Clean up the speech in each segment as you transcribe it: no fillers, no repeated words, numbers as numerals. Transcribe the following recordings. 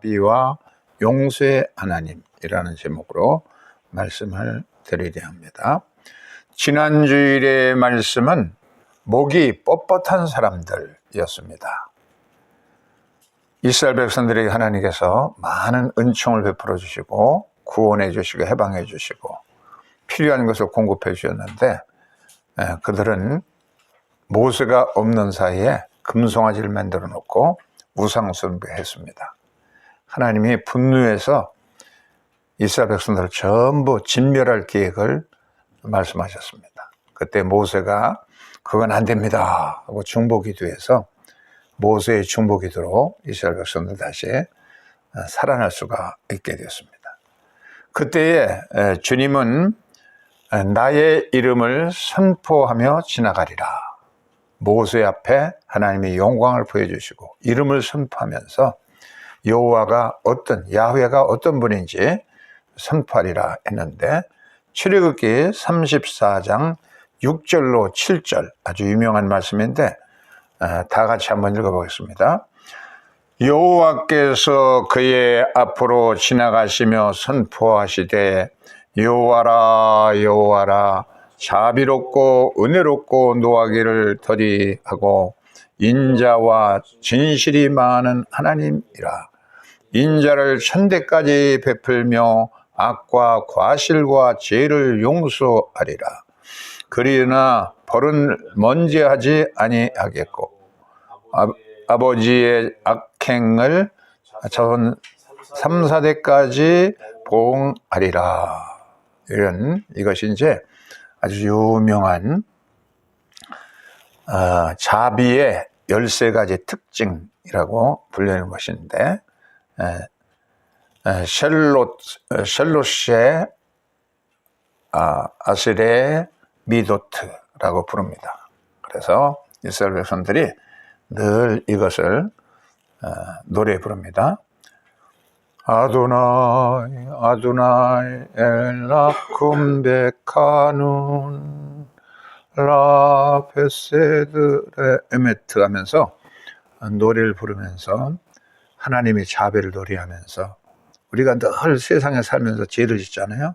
자비와 용서의 하나님이라는 제목으로 말씀을 드리려 합니다. 지난 주일의 말씀은 목이 뻣뻣한 사람들이었습니다. 이스라엘 백성들에게 하나님께서 많은 은총을 베풀어 주시고 구원해 주시고 해방해 주시고 필요한 것을 공급해 주셨는데 그들은 모세가 없는 사이에 금송아지를 만들어 놓고 우상 숭배했습니다. 하나님이 분노해서 이스라엘 백성들을 전부 진멸할 계획을 말씀하셨습니다. 그때 모세가 그건 안 됩니다 하고 중보기도해서 모세의 중보기도로 이스라엘 백성들 다시 살아날 수가 있게 되었습니다. 그때에 주님은 나의 이름을 선포하며 지나가리라. 모세 앞에 하나님의 영광을 보여주시고 이름을 선포하면서 야훼가 어떤 분인지 선포하리라 했는데, 출애굽기 34장 6절로 7절 아주 유명한 말씀인데 다 같이 한번 읽어보겠습니다. 여호와께서 그의 앞으로 지나가시며 선포하시되 여호와라 여호와라 자비롭고 은혜롭고 노하기를 더디하고 인자와 진실이 많은 하나님이라. 인자를 천대까지 베풀며 악과 과실과 죄를 용서하리라. 그러나 벌은 면제하지 아니하겠고 아버지의 악행을 자손 3, 4대까지 보응하리라. 이것이 이제 아주 유명한 자비의 13가지 특징이라고 불리는 것인데, 셀롯의 아스레 미도트라고 부릅니다. 그래서 이스라엘 백성들이 늘 이것을 노래에 부릅니다. 아도나이 아도나이 엘라쿰 베카눈 라 베세드레 에메트 하면서 노래를 부르면서 하나님의 자비를 노래하면서, 우리가 늘 세상에 살면서 죄를 짓잖아요.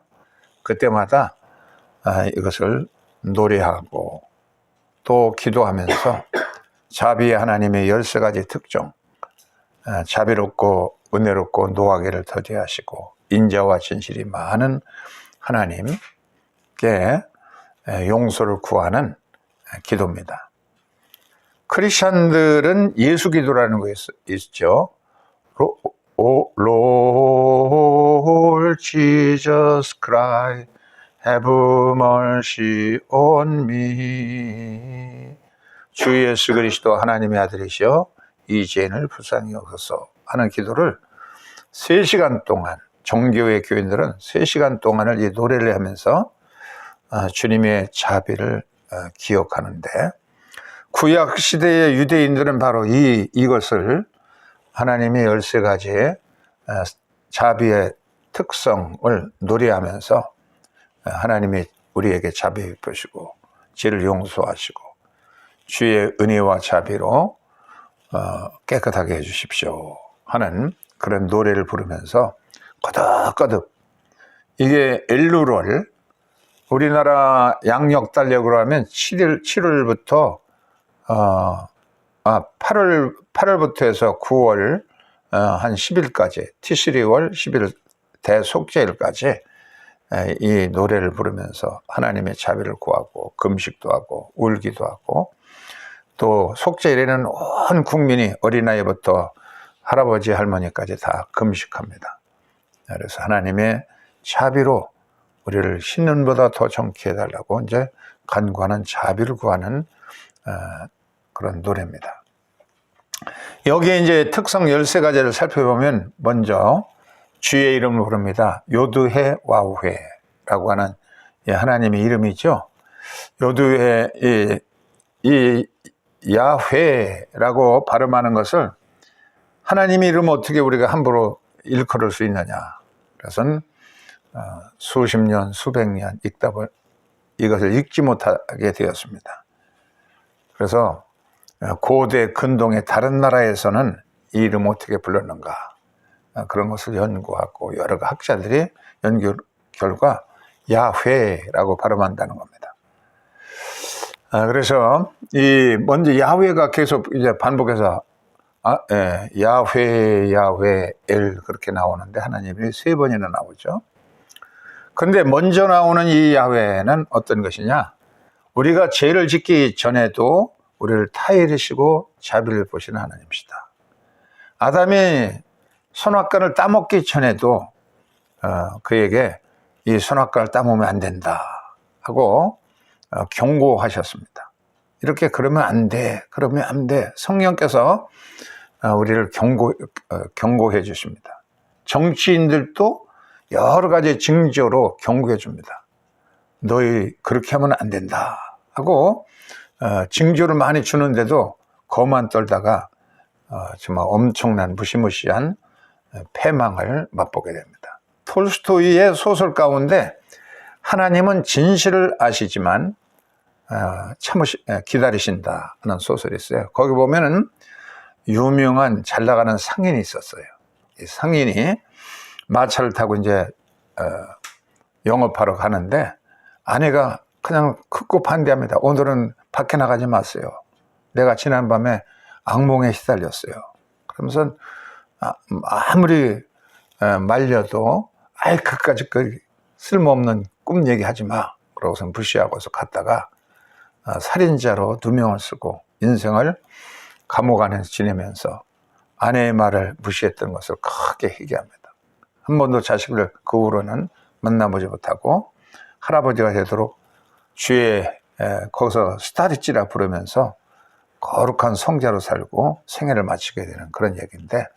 그때마다 이것을 노래하고 또 기도하면서 자비의 하나님의 13가지 특종, 자비롭고 은혜롭고 노하기를 더디하시고 인자와 진실이 많은 하나님께 용서를 구하는 기도입니다. 크리스천들은 예수 기도라는 거 있죠. Lord Jesus Christ, have mercy on me. 주 예수 그리스도 하나님의 아들이시여 이 죄인을 불쌍히 여기소서 하는 기도를 3시간 동안, 정교회 교인들은 3시간 동안을 이 노래를 하면서 주님의 자비를 기억하는데, 구약 시대의 유대인들은 바로 이것을 하나님의 13가지의 자비의 특성을 노래하면서 하나님이 우리에게 자비 베푸시고 죄를 용서하시고 주의 은혜와 자비로 깨끗하게 해주십시오 하는 그런 노래를 부르면서 거듭거듭, 이게 엘루월, 우리나라 양력달력으로 하면 7월부터 8월부터 해서 9월 한 10일까지, 티스리월 11일 대속죄일까지 이 노래를 부르면서 하나님의 자비를 구하고 금식도 하고 울기도 하고, 또 속죄일에는 온 국민이 어린아이부터 할아버지 할머니까지 다 금식합니다. 그래서 하나님의 자비로 우리를 신년보다 더 정케 해달라고 이제 간구하는, 자비를 구하는 그런 노래입니다. 여기에 이제 특성 13가지를 살펴보면 먼저 주의 이름을 부릅니다. 요드해 와우해라고 하는 하나님의 이름이죠. 요드해, 이 야훼라고 발음하는 것을 하나님의 이름을 어떻게 우리가 함부로 일컬을 수 있느냐. 그래서 수십 년, 수백 년 이것을 읽지 못하게 되었습니다. 그래서 고대 근동의 다른 나라에서는 이 이름 어떻게 불렀는가 그런 것을 연구하고 여러 학자들이 연구 결과 야훼라고 발음한다는 겁니다. 그래서 먼저 야훼가 계속 이제 반복해서 야훼, 야훼, 엘 그렇게 나오는데 하나님이 3번이나 나오죠. 근데 먼저 나오는 이 야훼는 어떤 것이냐? 우리가 죄를 짓기 전에도 우리를 타이르시고 자비를 보시는 하나님이시다. 아담이 선악과를 따먹기 전에도 그에게 이 선악과를 따먹으면 안 된다 하고 경고하셨습니다. 이렇게 그러면 안 돼, 그러면 안 돼. 성령께서 우리를 경고해 주십니다. 정치인들도 여러 가지 징조로 경고해 줍니다. 너희 그렇게 하면 안 된다 하고 징조를 많이 주는데도 거만 떨다가 정말 엄청난 무시무시한 패망을 맛보게 됩니다. 톨스토이의 소설 가운데 하나님은 진실을 아시지만 기다리신다 하는 소설이 있어요. 거기 보면은 유명한 잘 나가는 상인이 있었어요. 이 상인이 마차를 타고 이제 영업하러 가는데 아내가 그냥 크고 반대합니다. 오늘은 밖에 나가지 마세요. 내가 지난밤에 악몽에 시달렸어요. 그러면서 아무리 말려도 그까짓 쓸모없는 꿈 얘기하지 마. 그러고서 무시하고서 갔다가 살인자로 누명을 쓰고 인생을 감옥 안에서 지내면서 아내의 말을 무시했던 것을 크게 회개합니다. 한 번도 자식을 그 후로는 만나보지 못하고 할아버지가 되도록 주에 거기서 스타리찌라 부르면서 거룩한 성자로 살고 생애를 마치게 되는 그런 얘기인데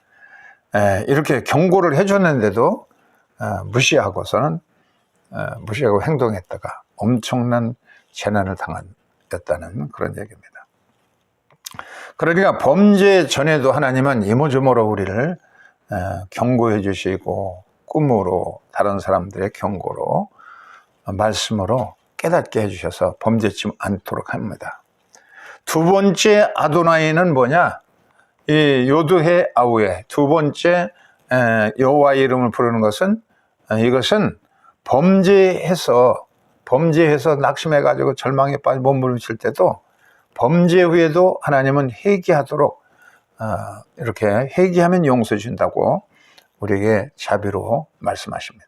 이렇게 경고를 해줬는데도 무시하고 행동했다가 엄청난 재난을 당했다는 그런 얘기입니다. 그러니까 범죄 전에도 하나님은 이모저모로 우리를 경고해 주시고 꿈으로 다른 사람들의 경고로 말씀으로 깨닫게 해주셔서 범죄치 않도록 합니다. 두 번째 아도나이는 뭐냐? 이 요드헤 아우에 두 번째 여호와의 이름을 부르는 것은 이것은 범죄해서 낙심해가지고 절망에 빠져 몸부림칠 때도 범죄 후에도 하나님은 회개하도록 이렇게 회개하면 용서해 준다고 우리에게 자비로 말씀하십니다.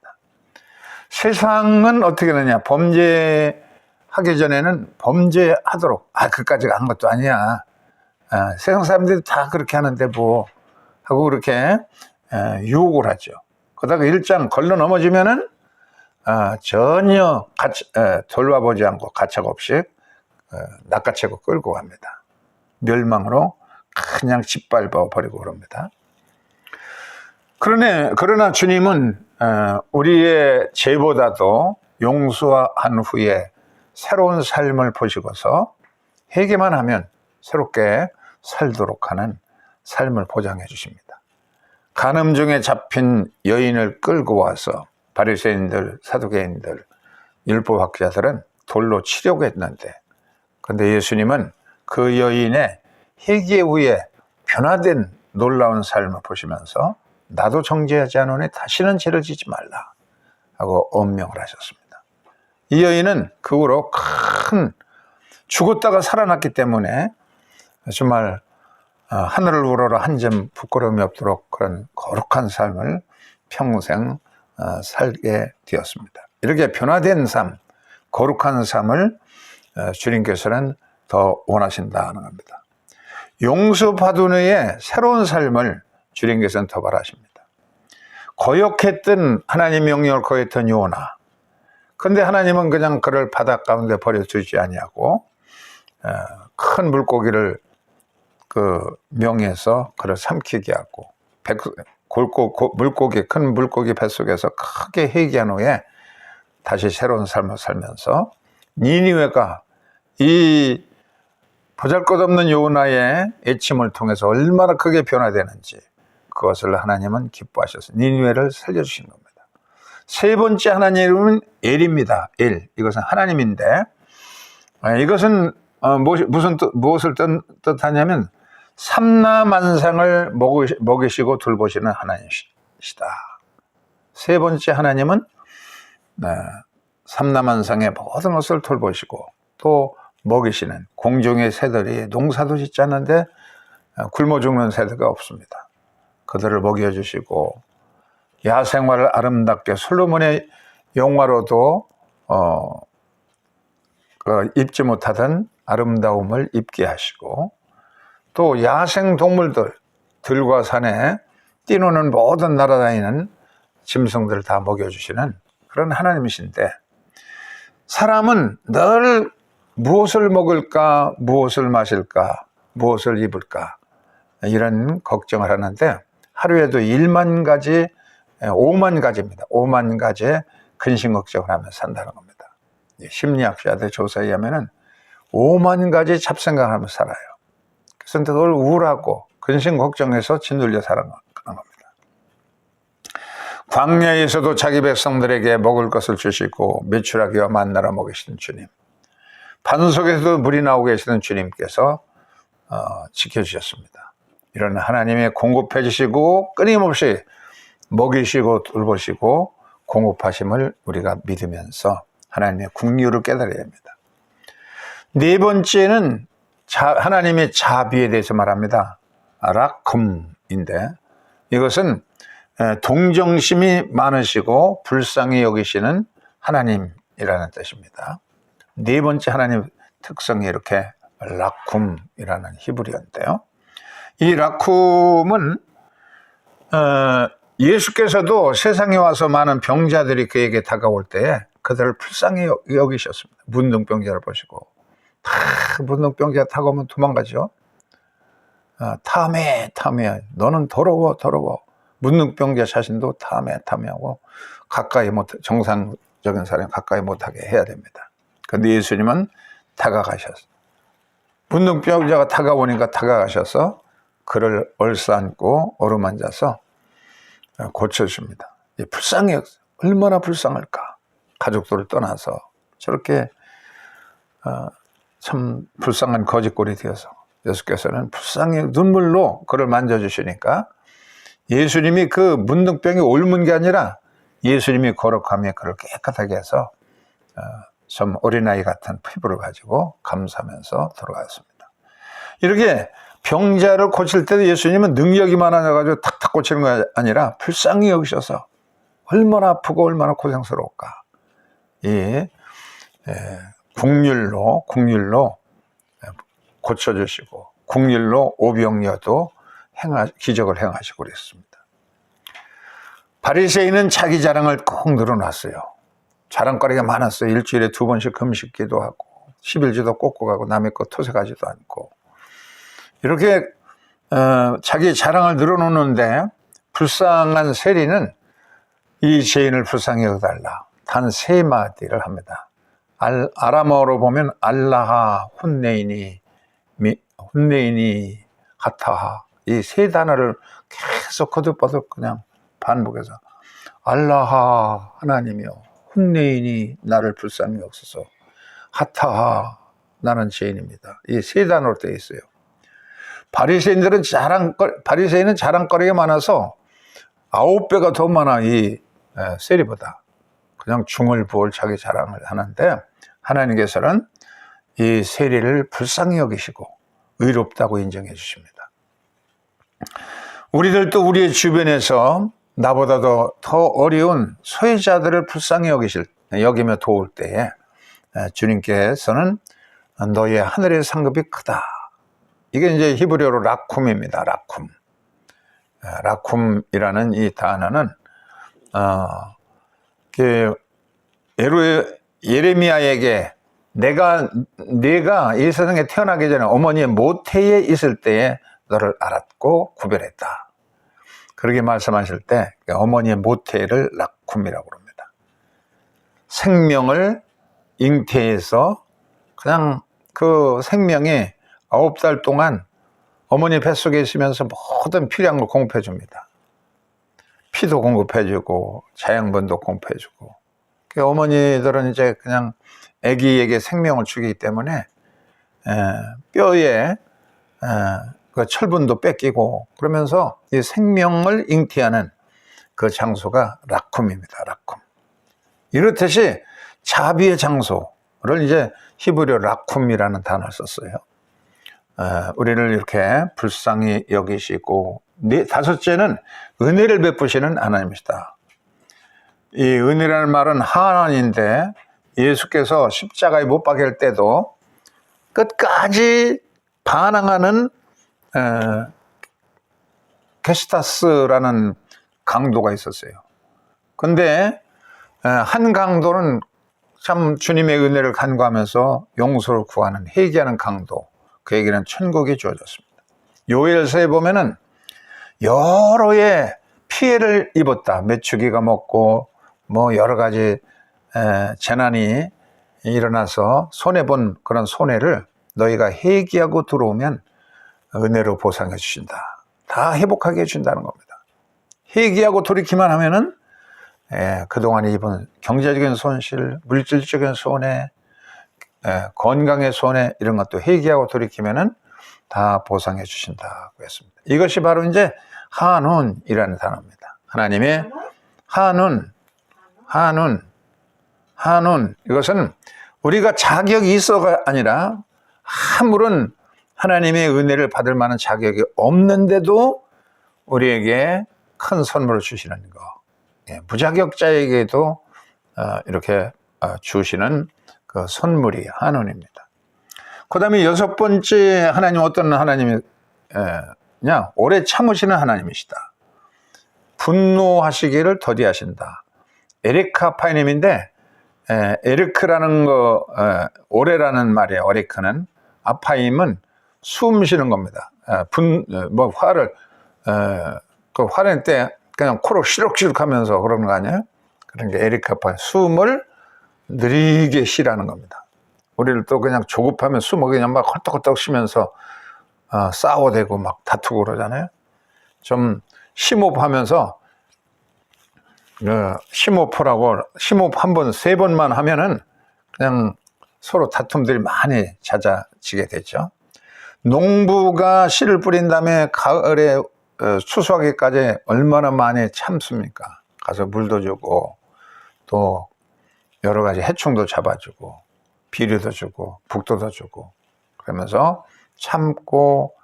세상은 어떻게 되냐? 범죄하기 전에는 범죄하도록 그까지 한 것도 아니야. 세상 사람들이 다 그렇게 하는데 뭐 하고 그렇게 유혹을 하죠. 그러다가 일장 걸러 넘어지면은 전혀 돌아보지 않고 가책 없이 낚아채고 끌고 갑니다. 멸망으로 그냥 짓밟아 버리고 그럽니다. 그러나 주님은 우리의 죄보다도 용서한 후에 새로운 삶을 보시고서 회개만 하면 새롭게 살도록 하는 삶을 보장해 주십니다. 간음 중에 잡힌 여인을 끌고 와서 바리새인들, 사두개인들, 율법학자들은 돌로 치려고 했는데 그런데 예수님은 그 여인의 회개 후에 변화된 놀라운 삶을 보시면서 나도 정죄하지 않으니 다시는 죄를 짓지 말라 하고 엄명을 하셨습니다. 이 여인은 그 후로 죽었다가 살아났기 때문에 정말 하늘을 우러러 한 점 부끄러움이 없도록 그런 거룩한 삶을 평생 살게 되었습니다. 이렇게 변화된 삶, 거룩한 삶을 주님께서는 더 원하신다는 겁니다. 용서받은 후에 새로운 삶을 주님께서는 더 바라십니다. 거역했던 하나님 명령을 거역했던 요나, 근데 하나님은 그냥 그를 바다 가운데 버려두지 아니하고 큰 물고기를 명해서 그를 삼키게 하고 큰 물고기 뱃속에서 크게 회개한 후에 다시 새로운 삶을 살면서 니느웨가 이 보잘것없는 요나의 애침을 통해서 얼마나 크게 변화되는지 그것을 하나님은 기뻐하셔서 니느웨를 살려주신 겁니다. 세 번째 하나님의 이름은 엘입니다. 엘, 이것은 하나님인데 이것은 무엇을 뜻하냐면 삼라만상을 먹이시고 돌보시는 하나님이십니다. 하나님이시다. 세 번째 하나님은 삼라만상의 모든 것을 돌보시고 또 먹이시는, 공중의 새들이 농사도 짓지 않는데 굶어 죽는 새들가 없습니다. 그들을 먹여주시고 야생화를 아름답게 솔로몬의 영화로도 입지 못하던 아름다움을 입게 하시고 또 야생 동물들, 들과 산에 뛰노는 모든 날아다니는 짐승들을 다 먹여주시는 그런 하나님이신데, 사람은 늘 무엇을 먹을까, 무엇을 마실까, 무엇을 입을까 이런 걱정을 하는데 하루에도 1만 가지, 5만 가지입니다. 5만 가지의 근심 걱정을 하면서 산다는 겁니다. 심리학자들 조사에 의하면 5만 가지 잡생각을 하면서 살아요. 그래서 늘 우울하고 근심 걱정해서 짓눌려 살아가는 겁니다. 광야에서도 자기 백성들에게 먹을 것을 주시고 메추라기와 만나러 먹이시는 주님, 반석에서도 물이 나오고 계시는 주님께서 지켜주셨습니다. 이런 하나님의 공급해 주시고 끊임없이 먹이시고 돌보시고 공급하심을 우리가 믿으면서 하나님의 긍휼을 깨달아야 합니다. 네 번째는 하나님의 자비에 대해서 말합니다. 라쿰인데 이것은 동정심이 많으시고 불쌍히 여기시는 하나님이라는 뜻입니다. 네 번째 하나님 특성이 이렇게 라쿰이라는 히브리어인데요. 이 라쿰은 예수께서도 세상에 와서 많은 병자들이 그에게 다가올 때에 그들을 불쌍히 여기셨습니다. 문둥병자를 보시고 다 문둥병자 다가오면 도망가죠. 탐해 너는 더러워. 문둥병자 자신도 탐해하고 가까이 못, 정상적인 사람이 가까이 못하게 해야 됩니다. 그런데 예수님은 다가가셨어요. 문둥병자가 다가오니까 다가가셔서 그를 얼싸안고 어루만져서 고쳐줍니다. 불쌍히 얼마나 불쌍할까. 가족들을 떠나서 저렇게 참 불쌍한 거짓골이 되어서 예수께서는 불쌍히 눈물로 그를 만져주시니까 예수님이 그 문둥병이 옮은 게 아니라 예수님이 거룩함에 그를 깨끗하게 해서 좀 어린아이 같은 피부를 가지고 감싸면서 돌아갔습니다. 이렇게 병자를 고칠 때도 예수님은 능력이 많아져가지고 탁탁 고치는 게 아니라 불쌍히 여기셔서 얼마나 아프고 얼마나 고생스러울까. 이 긍휼로 고쳐주시고 긍휼로 오병이어도 기적을 행하시고 그랬습니다. 바리새인은 자기 자랑을 꼭 늘어놨어요. 자랑거리가 많았어요. 일주일에 2번씩 금식 기도하고 11지도 꽂고 가고 남의 것 토색하지도 않고 이렇게 자기 자랑을 늘어놓는데 불쌍한 세리는 이 죄인을 불쌍히 여겨달라 단 3마디를 합니다. 아람어로 보면 알라하 혼내이니 하타하 이 3단어를 계속 거듭거듭 그냥 반복해서 알라하 하나님이여 혼내이니 나를 불쌍히 여기소서 하타하 나는 죄인입니다. 이 3단어로 되어 있어요. 바리새인은 자랑거리가 많아서 9배가 더 많아 이 세리보다. 그냥 중얼부얼 자기 자랑을 하는데 하나님께서는 이 세리를 불쌍히 여기시고 의롭다고 인정해 주십니다. 우리들도 우리의 주변에서 나보다도 더 어려운 소외자들을 불쌍히 여기며 도울 때에 주님께서는 너의 하늘의 상급이 크다. 이게 이제 히브리어로 라쿰입니다. 라쿰이라는 이 단어는 예레미야에게 내가 이 세상에 태어나기 전에 어머니의 모태에 있을 때에 너를 알았고 구별했다. 그렇게 말씀하실 때 어머니의 모태를 라쿰이라고 합니다. 생명을 잉태해서 그냥 그 생명이 9달 동안 어머니 뱃속에 있으면서 모든 필요한 걸 공급해 줍니다. 피도 공급해 주고 자양분도 공급해 주고 어머니들은 이제 그냥 아기에게 생명을 주기 때문에 뼈에 그 철분도 뺏기고 그러면서 이 생명을 잉태하는 그 장소가 라쿰입니다. 라쿰. 이렇듯이 자비의 장소를 이제 히브리어 라쿰이라는 단어를 썼어요. 우리를 이렇게 불쌍히 여기시고, 다섯째는 은혜를 베푸시는 하나님이시다. 이 은혜라는 말은 하나님인데, 예수께서 십자가에 못 박힐 때도 끝까지 반항하는 게스타스라는 강도가 있었어요. 근데 한 강도는 참 주님의 은혜를 간구하면서 용서를 구하는, 회개하는 강도, 그에게는 천국이 주어졌습니다. 요엘서에 보면은 여러의 피해를 입었다. 메추기가 먹고 뭐 여러 가지 재난이 일어나서 손해본 그런 손해를 너희가 회개하고 들어오면 은혜로 보상해 주신다. 다 회복하게 해준다는 겁니다. 회개하고 돌이키만 하면은 그동안 입은 경제적인 손실, 물질적인 손해, 건강의 손해, 이런 것도 회개하고 돌이키면은 다 보상해 주신다고 했습니다. 이것이 바로 이제 한운이라는 단어입니다. 하나님의 한운. 이것은 우리가 자격이 있어가 아니라 아무런 하나님의 은혜를 받을 만한 자격이 없는데도 우리에게 큰 선물을 주시는 거. 무자격자에게도 이렇게 주시는 그 선물이 한운입니다. 그 다음에 여섯 번째 하나님, 어떤 하나님이냐? 오래 참으시는 하나님이시다. 분노하시기를 더디하신다. 에리카 파이님인데, 에르크라는 거, 오래라는 말이에요. 에리크는. 아파임은 숨 쉬는 겁니다. 화를, 그 화낼 때 그냥 코로 시룩시룩 하면서 그러는 거 아니에요? 그런 게 에리카 파임. 숨을 느리게 쉬라는 겁니다. 우리를 또 그냥 조급하면 숨을 그냥 막 헐떡헐떡 쉬면서 싸워대고 막 다투고 그러잖아요. 좀 심호흡하면서 심호흡하라고, 심호흡 한 번, 세 번만 하면은 그냥 서로 다툼들이 많이 잦아지게 되죠. 농부가 씨를 뿌린 다음에 가을에 추수하기까지 얼마나 많이 참습니까? 가서 물도 주고 또 여러 가지 해충도 잡아주고 비료도 주고 북도도 주고 그러면서 참고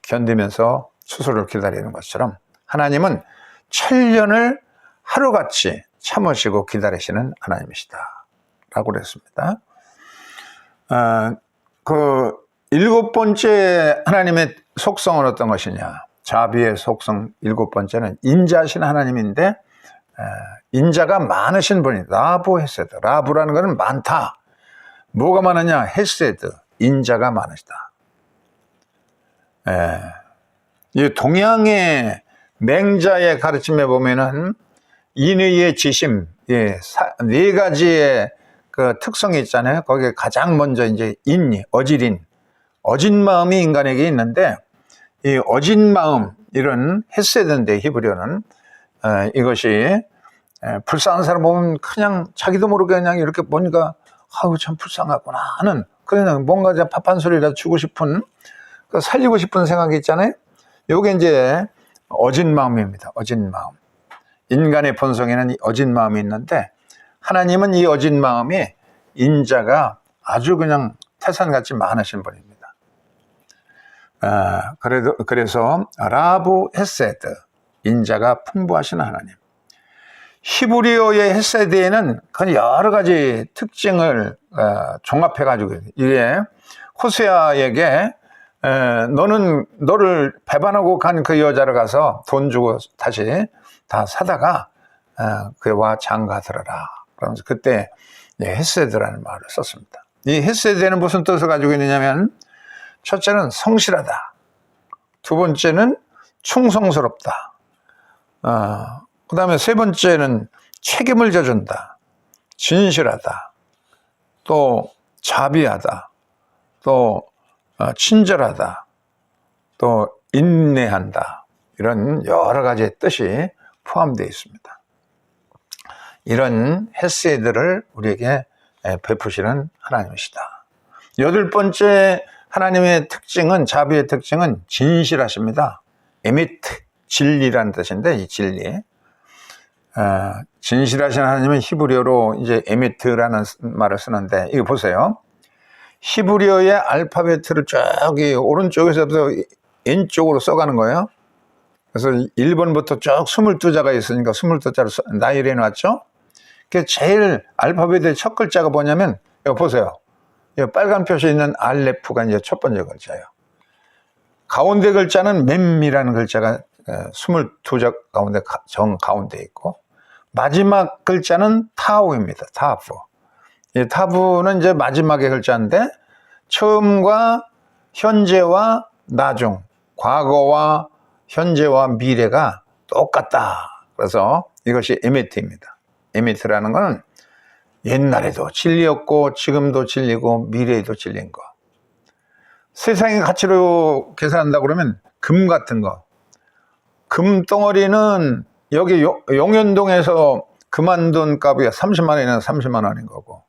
견디면서 추수를 기다리는 것처럼 하나님은 천년을 하루같이 참으시고 기다리시는 하나님이시다 라고 그랬습니다. 그 일곱 번째 하나님의 속성은 어떤 것이냐? 자비의 속성 일곱 번째는 인자하신 하나님인데, 인자가 많으신 분이 라부 헤세드. 라부라는 것은 많다. 뭐가 많으냐? 헤세드. 인자가 많으시다. 이 동양의 맹자의 가르침에 보면은 인의의 지심, 네 가지의 그 특성이 있잖아요. 거기에 가장 먼저 이제 인이, 어진 마음이 인간에게 있는데, 이 어진 마음, 이런 헤세드인데 히브리어는 이것이 불쌍한 사람 보면 그냥 자기도 모르게 그냥 이렇게 보니까 아우 참 불쌍하구나 하는, 그냥 뭔가 밥 한 소리라도 주고 싶은, 그 살리고 싶은 생각이 있잖아요. 요게 이제 어진 마음입니다. 어진 마음. 인간의 본성에는 이 어진 마음이 있는데, 하나님은 이 어진 마음이 인자가 아주 그냥 태산같이 많으신 분입니다. 그래서 라부 헤세드, 인자가 풍부하신 하나님. 히브리어의 헤세드에는 그 여러 가지 특징을 종합해 가지고, 이게 호세아에게 너는 너를 배반하고 간 그 여자를 가서 돈 주고 다시 다 사다가 그와 장가들어라. 그러면서 그때 헤세드라는 말을 썼습니다. 이 헤세드는 무슨 뜻을 가지고 있느냐면, 첫째는 성실하다. 두 번째는 충성스럽다. 그 다음에 세 번째는 책임을 져준다. 진실하다. 또 자비하다. 또 친절하다. 또 인내한다. 이런 여러 가지의 뜻이 포함되어 있습니다. 이런 헤세드를 우리에게 베푸시는 하나님이시다. 여덟 번째 하나님의 특징은, 자비의 특징은 진실하십니다. 에미트, 진리라는 뜻인데, 이 진리. 진실하신 하나님은 히브리어로 이제 에미트라는 말을 쓰는데, 이거 보세요. 히브리어의 알파벳을 저기 오른쪽에서부터 왼쪽으로 써가는 거예요. 그래서 1번부터 쭉 22자가 있으니까 22자를 나열해 놨죠. 그 제일 알파벳의 첫 글자가 뭐냐면, 이거 보세요. 이 빨간 표시에 있는 알레프가 이제 첫 번째 글자예요. 가운데 글자는 mem이라는 글자가 22자 가운데 정 가운데 있고, 마지막 글자는 타우입니다. 타부. 이 타부는 이제 마지막의 글자인데, 처음과 현재와 나중, 과거와 현재와 미래가 똑같다. 그래서 이것이 에미트입니다. 에미트라는 것은 옛날에도 진리였고 지금도 진리고 미래에도 진리인 거. 세상의 가치로 계산한다 그러면 금 같은 거, 금덩어리는 여기 용현동에서 금한돈 값이 30만 원이면 30만 원인 거고,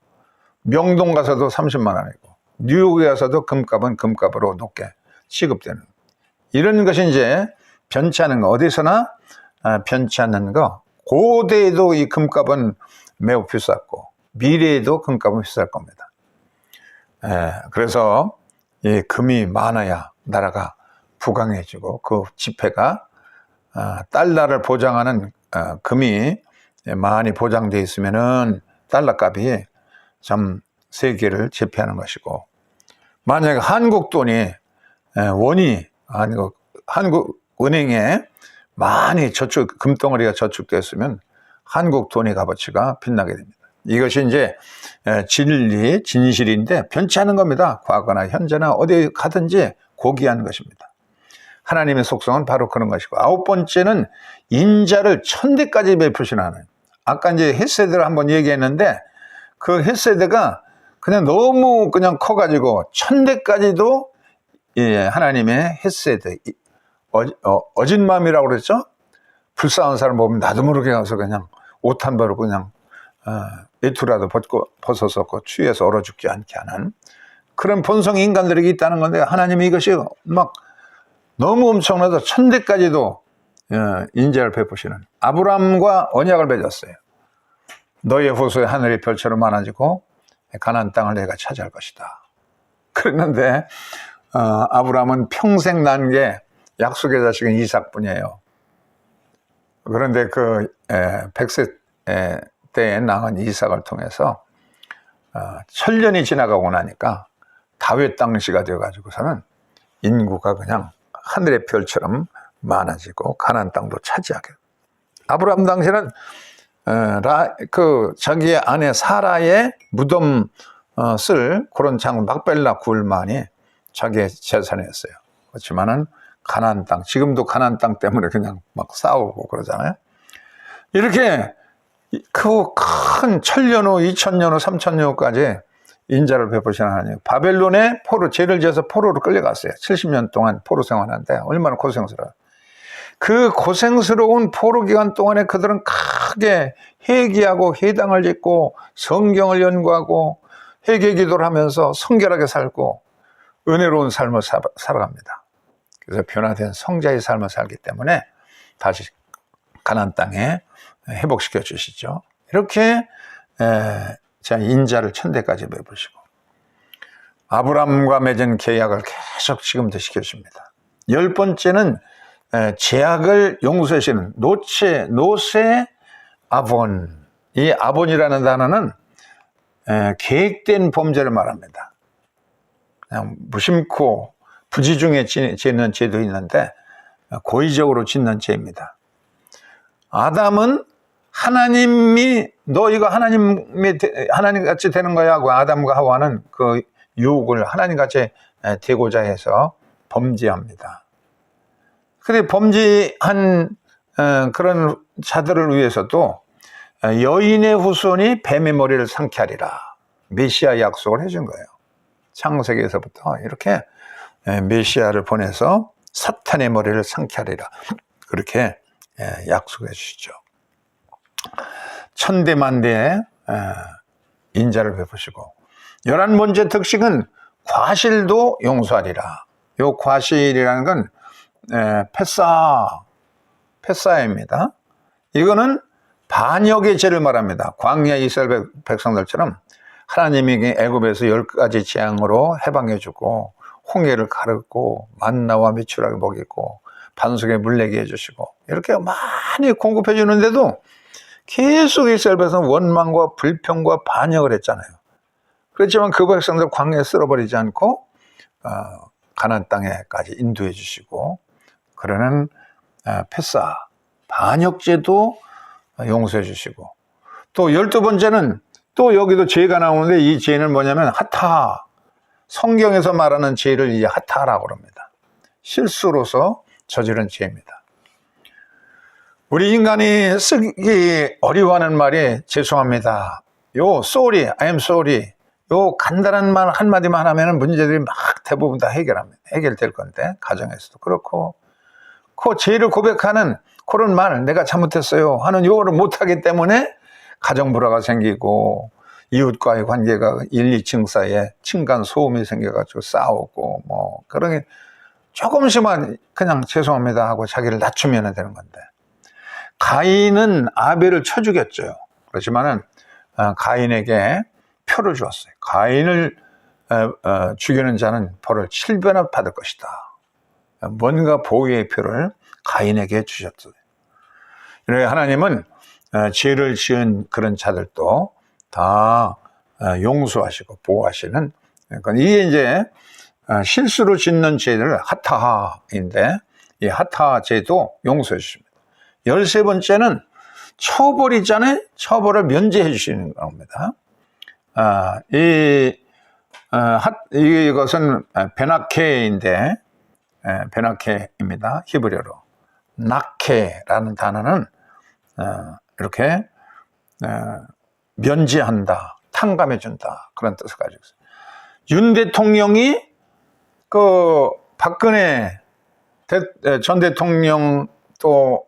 명동 가서도 30만 원이고, 뉴욕에 가서도 금값은 금값으로 높게 취급되는, 이런 것이 이제 변치 않은 거, 어디서나 변치 않는 거. 고대에도 이 금값은 매우 비쌌고 미래에도 금값은 비쌀 겁니다. 그래서 이 금이 많아야 나라가 부강해지고, 그 지폐가 달러를 보장하는 금이 많이 보장되어 있으면은 달러 값이 참 세계를 지배하는 것이고, 만약에 한국 돈이 원이 아니고 한국 은행에 많이 금덩어리가 저축됐으면 한국 돈의 값어치가 빛나게 됩니다. 이것이 이제 진리, 진실인데 변치 않은 겁니다. 과거나 현재나 어디 가든지 고귀한 것입니다. 하나님의 속성은 바로 그런 것이고, 9번째는 인자를 1000대까지 베푸시는 하나님. 아까 이제 헷세대를 한번 얘기했는데, 그 헷세대가 그냥 너무 그냥 커가지고 1000대까지도 하나님의 헷세대, 어진 마음이라고 그랬죠? 불쌍한 사람 보면 나도 모르게 가서 그냥 옷 한 벌을 그냥 외투라도 벗어서 추위에서 얼어 죽지 않게 하는 그런 본성 인간들에게 있다는 건데, 하나님이 이것이 막 너무 엄청나서 1000대까지도 인자를 베푸시는, 아브라함과 언약을 맺었어요. 너의 후손이 하늘의 별처럼 많아지고 가나안 땅을 내가 차지할 것이다. 그랬는데 아브라함은 평생 난 게 약속의 자식은 이삭뿐이에요. 그런데 그 100세 때에 낳은 이삭을 통해서 1000년이 지나가고 나니까 다윗 당시가 되어가지고서는 인구가 그냥 하늘의 별처럼 많아지고 가나안 땅도 차지하게. 아브라함 당시는 자기의 아내 사라의 무덤 쓸 그런 장 막벨라 굴만이 자기의 재산이었어요. 그렇지만은 가나안 땅, 지금도 가나안 땅 때문에 그냥 막 싸우고 그러잖아요. 이렇게 그 큰 1000년 후, 2000년 후, 3000년 후까지 인자를 베푸시는 하나님. 바벨론에 죄를 지어서 포로로 끌려갔어요. 70년 동안 포로 생활하는데 얼마나 고생스러워요. 그 고생스러운 포로 기간 동안에 그들은 크게 회개하고 회당을 짓고 성경을 연구하고 회개 기도를 하면서 성결하게 살고 은혜로운 삶을 살아갑니다. 그래서 변화된 성자의 삶을 살기 때문에 다시 가나안 땅에 회복시켜 주시죠. 이렇게 인자를 1000대까지 베푸시고 아브람과 맺은 계약을 계속 지금도 시켜줍니다. 10번째는 죄악을 용서하시는 노세 아본. 이 아본이라는 단어는 계획된 범죄를 말합니다. 그냥 무심코 부지중에 짓는 죄도 있는데 고의적으로 짓는 죄입니다. 아담은 하나님이 너 이거 하나님 같이 되는 거야 하고 아담과 하와는 그 유혹을 하나님 같이 되고자 해서 범죄합니다. 그런데 범죄한 그런 자들을 위해서도 여인의 후손이 뱀의 머리를 상케 하리라. 메시아 약속을 해준 거예요. 창세기에서부터 이렇게 메시아를 보내서 사탄의 머리를 상케 하리라. 그렇게 약속해 주시죠. 1000대만대의 인자를 베푸시고 11번째 특식은 과실도 용서하리라. 요 과실이라는 건 패사입니다. 이거는 반역의 죄를 말합니다. 광야 이스라엘 백성들처럼 하나님이 애굽에서 10가지 재앙으로 해방해주고 홍해를 가르고 만나와 미추라기 먹이고 반석에 물 내게 해주시고 이렇게 많이 공급해 주는데도 계속 이스라엘 백성은 원망과 불평과 반역을 했잖아요. 그렇지만 그 백성들 광야에 쓸어버리지 않고 가나안 땅에까지 인도해 주시고 그러는 패사 반역죄도 용서해 주시고 또 12번째는 또 여기도 죄가 나오는데 이 죄는 뭐냐면 하타, 성경에서 말하는 죄를 이 하타라고 합니다. 실수로서 저지른 죄입니다. 우리 인간이 쓰기 어려워하는 말이 죄송합니다. 요 sorry, I am sorry. 요 간단한 말 한마디만 하면 문제들이 막 대부분 다 해결될 건데 가정에서도 그렇고 그 죄를 고백하는 그런 말 내가 잘못했어요 하는 요거를 못하기 때문에 가정 불화가 생기고 이웃과의 관계가 1, 2층 사이에 층간 소음이 생겨가지고 싸우고 뭐 그런 게 조금씩만 그냥 죄송합니다 하고 자기를 낮추면 되는 건데 가인은 아벨을 쳐 죽였죠. 그렇지만은 가인에게 표를 주었어요. 가인을 죽이는 자는 벌을 7배나 받을 것이다. 뭔가 보호의 표를 가인에게 주셨어요. 이렇게 하나님은 죄를 지은 그런 자들도 다 용서하시고 보호하시는, 그러니까 이게 이제 실수로 짓는 죄를 하타하인데 이 하타 죄도 용서해 주십니다. 13번째는 처벌이잖아요. 처벌을 면제해 주시는 겁니다. 이것은 베나케인데 베나케입니다. 히브리어로. 나케라는 단어는 이렇게 면제한다, 탕감해준다 그런 뜻을 가지고 있어요. 윤 대통령이 그 박근혜 전 대통령 또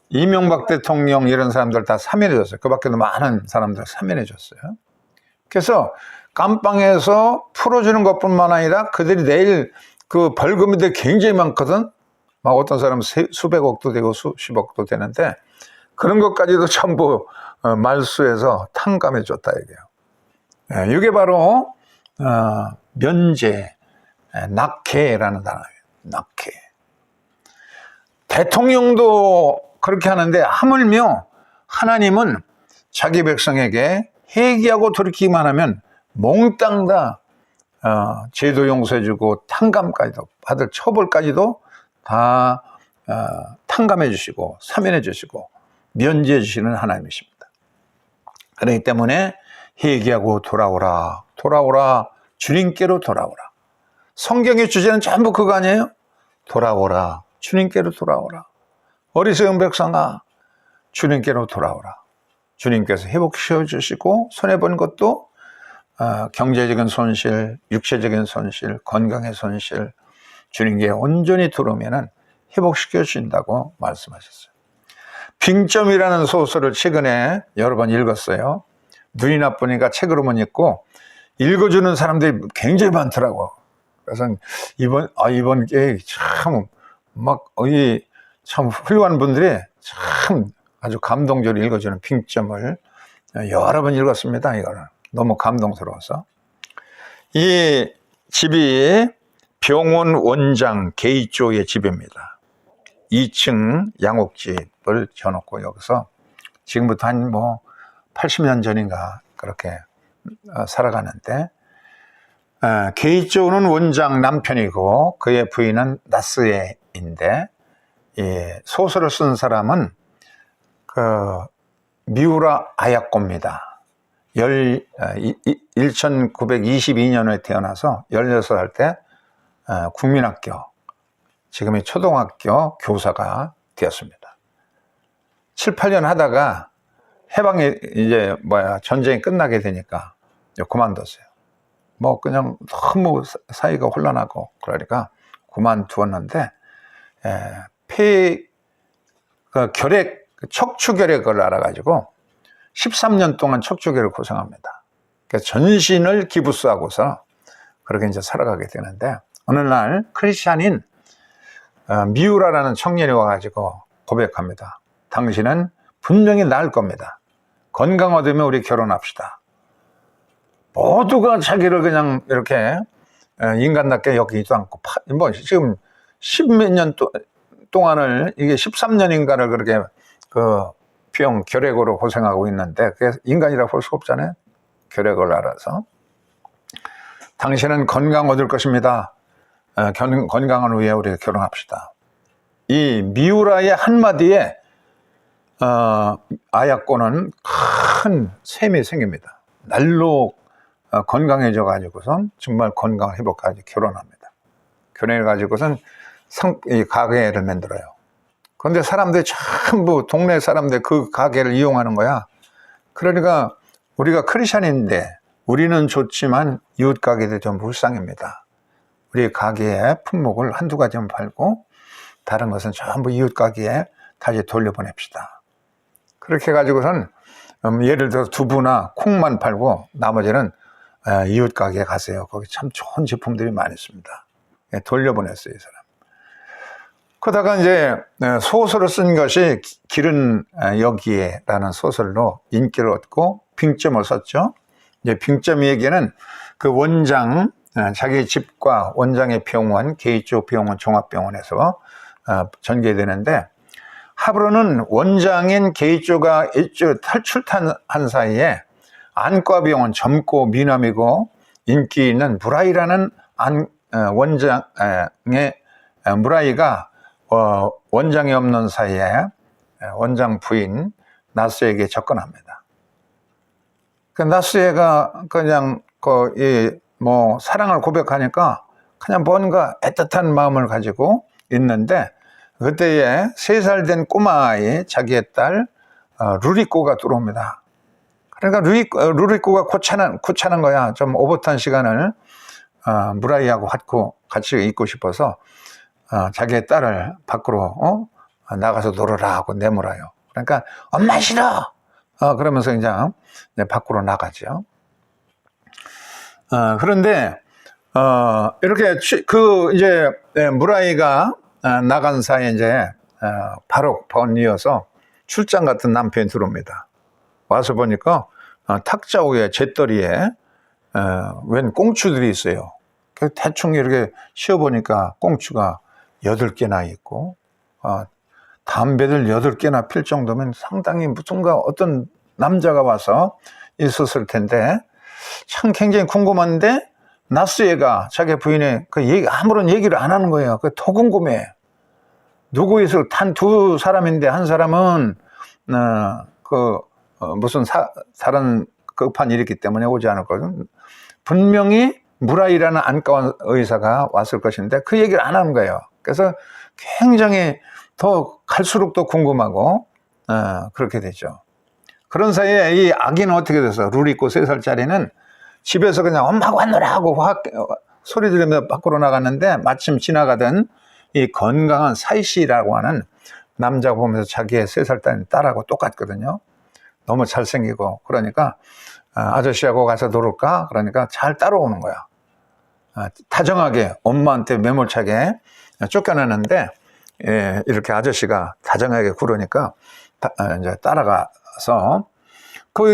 이명박 대통령 이런 사람들 다 사면해줬어요. 그 밖에도 많은 사람들 사면해줬어요. 그래서 감방에서 풀어주는 것뿐만 아니라 그들이 내일 그 벌금이 굉장히 많거든. 막 어떤 사람은 수백억도 되고 수십억도 되는데 그런 것까지도 전부 말수해서 탕감해줬다 이게요. 이게 바로 면제, 낙해라는 단어예요. 낙해. 대통령도 그렇게 하는데 하물며 하나님은 자기 백성에게 회개하고 돌이키기만 하면 몽땅 다 죄도 용서해주고 탕감까지도 받을 처벌까지도 다 탕감해 주시고 사면해 주시고 면제해 주시는 하나님이십니다. 그렇기 때문에 회개하고 돌아오라, 돌아오라, 주님께로 돌아오라. 성경의 주제는 전부 그거 아니에요? 돌아오라, 주님께로 돌아오라. 어리석은 백성아, 주님께로 돌아오라. 주님께서 회복시켜 주시고 손해본 것도 경제적인 손실, 육체적인 손실, 건강의 손실 주님께 온전히 들어오면 회복시켜 주신다고 말씀하셨어요. 빙점이라는 소설을 최근에 여러 번 읽었어요. 눈이 나쁘니까 책으로만 읽고 읽어주는 사람들이 굉장히 많더라고. 그래서 이번 게 참 참 훌륭한 분들이 참 아주 감동적으로 읽어주는 빙점을 여러 번 읽었습니다. 이거는 너무 감동스러워서. 이 집이 병원 원장 게이조의 집입니다. 2층 양옥집을 지어놓고 여기서 지금부터 한 80년 전인가 그렇게 살아가는데 게이조는 원장 남편이고 그의 부인은 나스예인데 소설을 쓴 사람은 미우라 아야코입니다. 1922년에 태어나서 16살 때 국민학교, 지금의 초등학교 교사가 되었습니다. 7, 8년 하다가 전쟁이 끝나게 되니까 그만뒀어요. 그냥 너무 사이가 혼란하고 그러니까 그만두었는데 척추결핵을 알아가지고 13년 동안 척추결핵을 고생합니다. 그래서 전신을 기부스하고서 그렇게 이제 살아가게 되는데 어느 날 크리스찬인 미우라라는 청년이 와가지고 고백합니다. 당신은 분명히 나을 겁니다. 건강하다면 우리 결혼합시다. 모두가 자기를 그냥 이렇게 인간답게 여기지도 않고, 뭐 지금 십몇 년 동안을, 이게 13년인가를 그렇게 병, 결핵으로 고생하고 있는데, 그게 인간이라고 볼 수가 없잖아요. 결핵을 알아서. 당신은 건강 얻을 것입니다. 건강을 위해 우리가 결혼합시다. 이 미우라의 한마디에 아야코는 큰 셈이 생깁니다. 날로 건강해져 가지고선 정말 건강을 회복하지 결혼합니다. 결혼해 가지고선 이 가게를 만들어요. 그런데 사람들이 전부 동네 사람들 그 가게를 이용하는 거야. 그러니까 우리가 크리스천인데 우리는 좋지만 이웃 가게도 좀 불쌍합니다. 우리 가게의 품목을 한두 가지만 팔고 다른 것은 전부 이웃 가게에 다시 돌려보냅시다. 그렇게 해가지고선 예를 들어 두부나 콩만 팔고 나머지는 이웃 가게에 가세요. 거기 참 좋은 제품들이 많이 있습니다. 돌려보냈어요, 이 사람. 그러다가 이제 소설을 쓴 것이 길은 여기에라는 소설로 인기를 얻고 빙점을 썼죠. 이제 빙점 얘기는 그 원장, 자기 집과 원장의 병원, 게이조 병원, 종합병원에서 전개되는데, 하브로는 원장인 게이조가 탈출한 사이에 안과병원, 젊고 미남이고 인기 있는 무라이라는 원장의 무라이가 원장이 없는 사이에 원장 부인 나스에게 접근합니다. 그 나스에가 그냥 뭐 사랑을 고백하니까 그냥 뭔가 애틋한 마음을 가지고 있는데, 그때에 3살 된 꼬마아이 자기의 딸 루리코가 들어옵니다. 그러니까 루리코가 고차는 거야. 좀 오붓한 시간을 무라이하고 같이 있고 싶어서 자기의 딸을 밖으로 나가서 놀아라 하고 내몰아요. 그러니까 엄마 싫어. 그러면서 이제 밖으로 나가죠. 그런데 이렇게 이제 무라이가 나간 사이에 이제 바로 번이어서 출장 같은 남편이 들어옵니다. 와서 보니까 탁자 위에 잿더리에 웬 꽁추들이 있어요. 대충 이렇게 씌워보니까 꽁추가 8개나 있고, 담배를 8개나 필 정도면 상당히 무슨가 어떤 남자가 와서 있었을 텐데, 참 굉장히 궁금한데, 나스에가 자기 부인의 아무런 얘기를 안 하는 거예요. 더 궁금해. 누구 있을 단 2사람인데, 한 사람은 무슨 다른 급한 일이기 때문에 오지 않을 거든. 분명히 무라이라는 안과 의사가 왔을 것인데 그 얘기를 안 하는 거예요. 그래서 굉장히 더 갈수록 더 궁금하고 그렇게 되죠. 그런 사이에 이 아기는 어떻게 됐어? 루리코 3살짜리는 집에서 그냥 엄마가 왔노라 하고 소리 지르면서 밖으로 나갔는데, 마침 지나가던 이 건강한 사이시라고 하는 남자가 보면서 자기의 3살 딸하고 똑같거든요. 너무 잘생기고, 그러니까 아저씨하고 가서 놀을까? 그러니까 잘 따라오는 거야. 다정하게 엄마한테 매몰차게 쫓겨나는데, 이렇게 아저씨가 다정하게 굴으니까 이제 따라가서